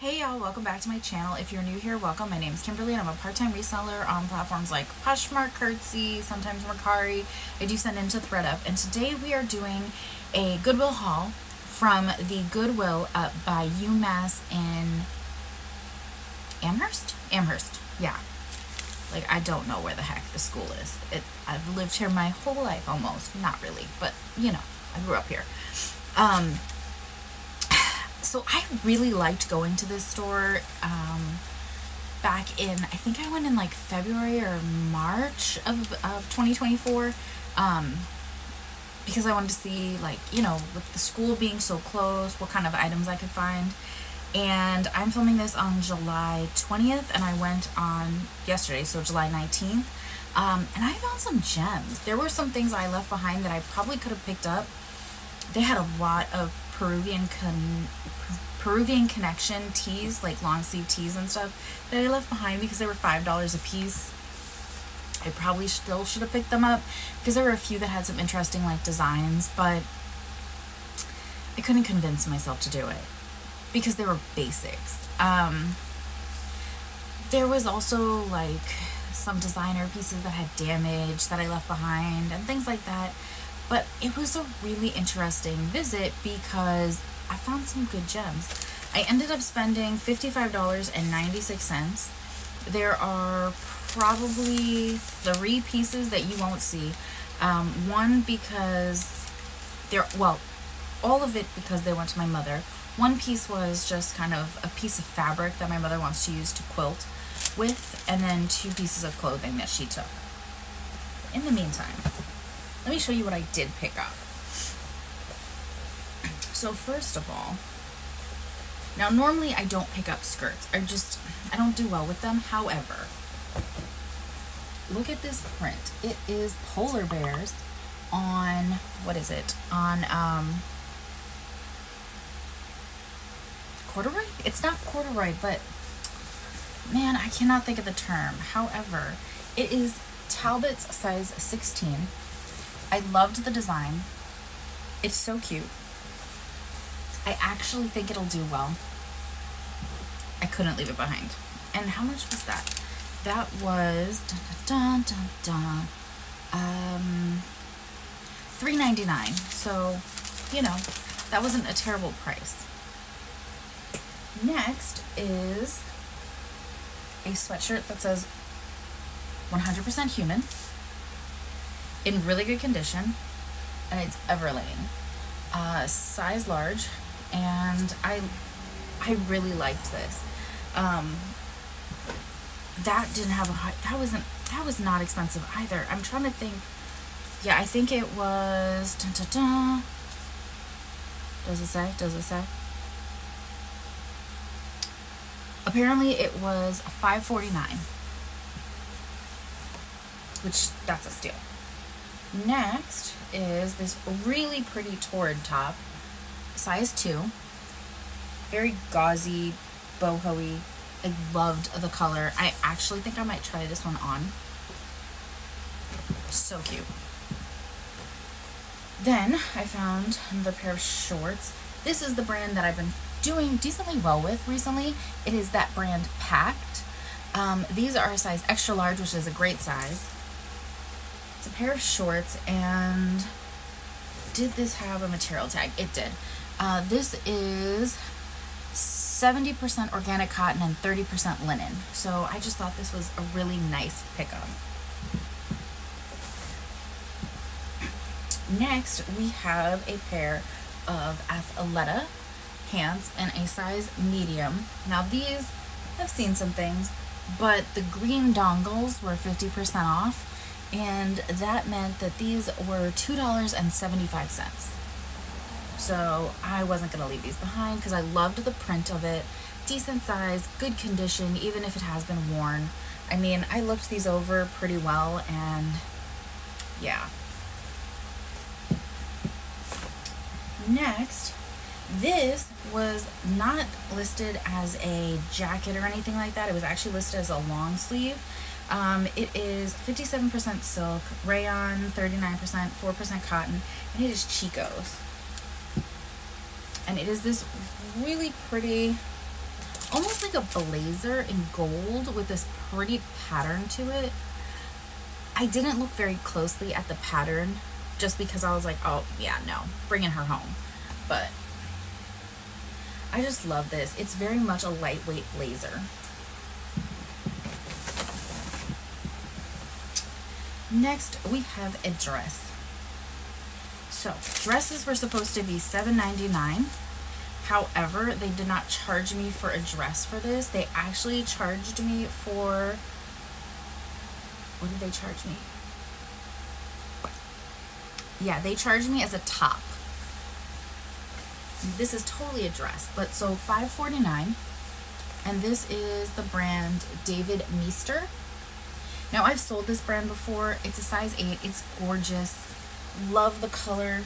Hey y'all, welcome back to my channel. If you're new here, welcome. My name is Kimberly and I'm a part-time reseller on platforms like Poshmark, Curtsy, sometimes Mercari. I do send into ThreadUp, and today we are doing a Goodwill haul from the Goodwill up by UMASS in Amherst? Amherst, yeah. Like, I don't know where the heck the school is. I've lived here my whole life almost. Not really, but you know, I grew up here. So I really liked going to this store back in, I think I went in like February or March of 2024 because I wanted to see, like, you know, with the school being so close, what kind of items I could find. And I'm filming this on July 20th and I went on yesterday, so July 19th. And I found some gems. There were some things I left behind that I probably could have picked up. They had a lot of Peruvian connection tees, like long sleeve tees and stuff, that I left behind because they were $5 a piece. I probably still should have picked them up because there were a few that had some interesting like designs, but I couldn't convince myself to do it because they were basics. There was also like some designer pieces that had damage that I left behind and things like that. But it was a really interesting visit because I found some good gems. I ended up spending $55.96. There are probably 3 pieces that you won't see. One because all of it because they went to my mother. One piece was just kind of a piece of fabric that my mother wants to use to quilt with, and then 2 pieces of clothing that she took. In the meantime, let me show you what I did pick up. So first of all, now normally I don't pick up skirts. I don't do well with them. However, look at this print. It is polar bears on, what is it? On corduroy? It's not corduroy, but man, I cannot think of the term. However, it is Talbot's size 16. I loved the design. It's so cute. I actually think it'll do well. I couldn't leave it behind. And how much was that? That was $3.99. So, you know, that wasn't a terrible price. Next is a sweatshirt that says 100% human, in really good condition, and it's Everlane, size large, and I really liked this. That didn't have that was not expensive either. I'm trying to think. Yeah, I think it was does it say? Apparently it was $5.49, which that's a steal. Next is this really pretty torrid top, size 2, very gauzy, boho-y. I loved the color. I actually think I might try this one on. So cute. Then I found another pair of shorts. This is the brand that I've been doing decently well with recently. It is that brand Packed. These are a size extra large, which is a great size. It's a pair of shorts, and did this have a material tag? It did. This is 70% organic cotton and 30% linen. So I just thought this was a really nice pickup. Next, we have a pair of Athleta pants in a size medium. Now these, I've seen some things, but the green dongles were 50% off. And that meant that these were $2.75. So I wasn't going to leave these behind because I loved the print of it. Decent size, good condition, even if it has been worn. I mean, I looked these over pretty well, and yeah. Next, this was not listed as a jacket or anything like that. It was actually listed as a long sleeve. It is 57% silk, rayon, 39%, 4% cotton, and it is Chico's. And it is this really pretty almost like a blazer in gold with this pretty pattern to it. I didn't look very closely at the pattern just because I was like, oh yeah, no, bringing her home. But I just love this. It's very much a lightweight blazer. Next, we have a dress. So, dresses were supposed to be $7.99. However, they did not charge me for a dress for this. They actually charged me for, what did they charge me? Yeah, they charged me as a top. This is totally a dress, but so $5.49, and this is the brand David Meester. Now, I've sold this brand before. It's a size 8. It's gorgeous. Love the color.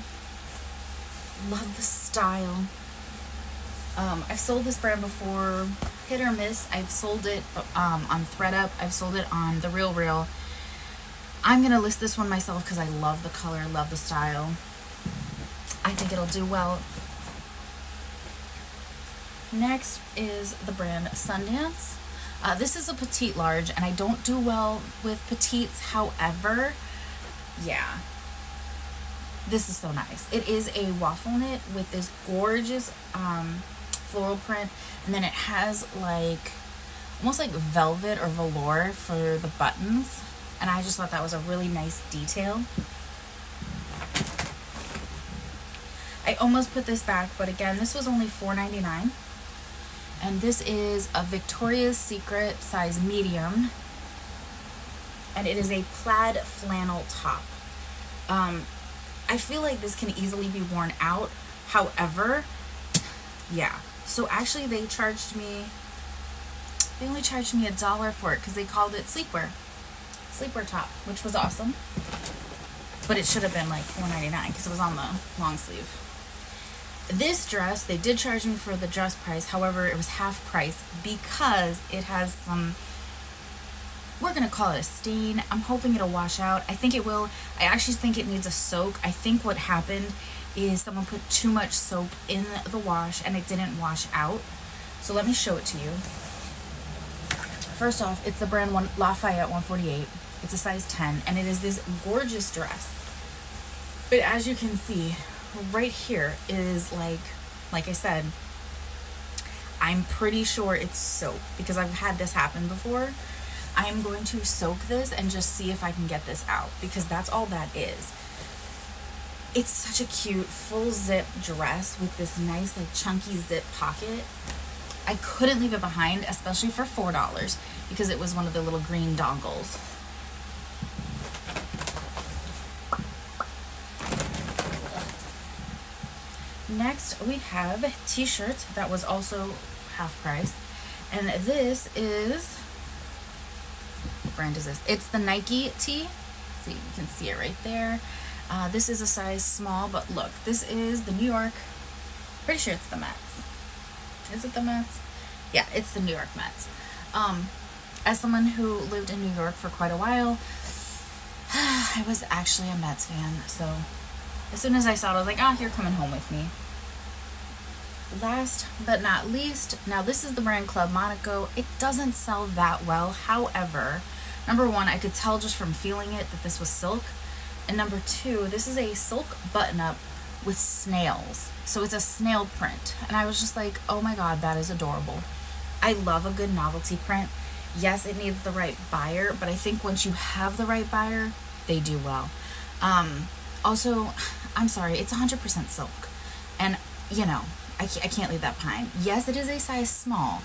Love the style. I've sold this brand before, hit or miss. I've sold it on ThreadUp. I've sold it on The Real Real. I'm going to list this one myself because I love the color, love the style. I think it'll do well. Next is the brand Sundance. This is a petite large, and I don't do well with petites. However, yeah, this is so nice. It is a waffle knit with this gorgeous floral print, and then it has like almost like velvet or velour for the buttons, and I just thought that was a really nice detail. I almost put this back, but again, this was only $4.99. And this is a Victoria's Secret size medium. And it is a plaid flannel top. I feel like this can easily be worn out. However, yeah. So actually they only charged me $1 for it because they called it sleepwear top, which was awesome. But it should have been like $4.99 because it was on the long sleeve. This dress, they did charge me for the dress price. However, it was half price because it has some, we're going to call it a stain. I'm hoping it'll wash out. I think it will. I actually think it needs a soak. I think what happened is someone put too much soap in the wash and it didn't wash out. So let me show it to you. First off, it's the brand Lafayette 148. It's a size 10, and it is this gorgeous dress. But as you can see, right here is like I said, I'm pretty sure it's soap because I've had this happen before. I am going to soak this and just see if I can get this out because that's all that is. It's such a cute full zip dress with this nice like chunky zip pocket. I couldn't leave it behind, especially for $4 because it was one of the little green dongles. Next, we have t-shirts that was also half price. And this is, what brand is this? It's the Nike tee. See, you can see it right there. This is a size small, but look, this is the New York, pretty sure it's the Mets. Is it the Mets? Yeah, it's the New York Mets. As someone who lived in New York for quite a while, I was actually a Mets fan, so as soon as I saw it, I was like, ah, you're coming home with me. Last but not least, now this is the brand Club Monaco. It doesn't sell that well. However, number one, I could tell just from feeling it that this was silk. And number two, this is a silk button-up with snails. So it's a snail print. And I was just like, oh my god, that is adorable. I love a good novelty print. Yes, it needs the right buyer, but I think once you have the right buyer, they do well. Also, I'm sorry, it's 100% silk. And, you know, I can't leave that behind. Yes, it is a size small,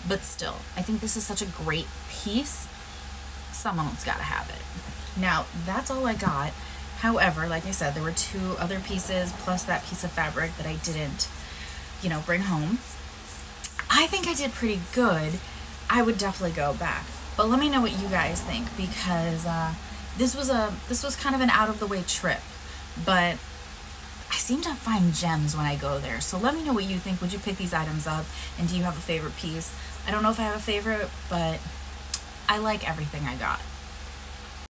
but still, I think this is such a great piece. Someone's got to have it. Now, that's all I got. However, like I said, there were 2 other pieces plus that piece of fabric that I didn't, you know, bring home. I think I did pretty good. I would definitely go back. But let me know what you guys think because this was kind of an out of the way trip. But I seem to find gems when I go there. So let me know what you think. Would you pick these items up? And do you have a favorite piece? I don't know if I have a favorite, but I like everything I got.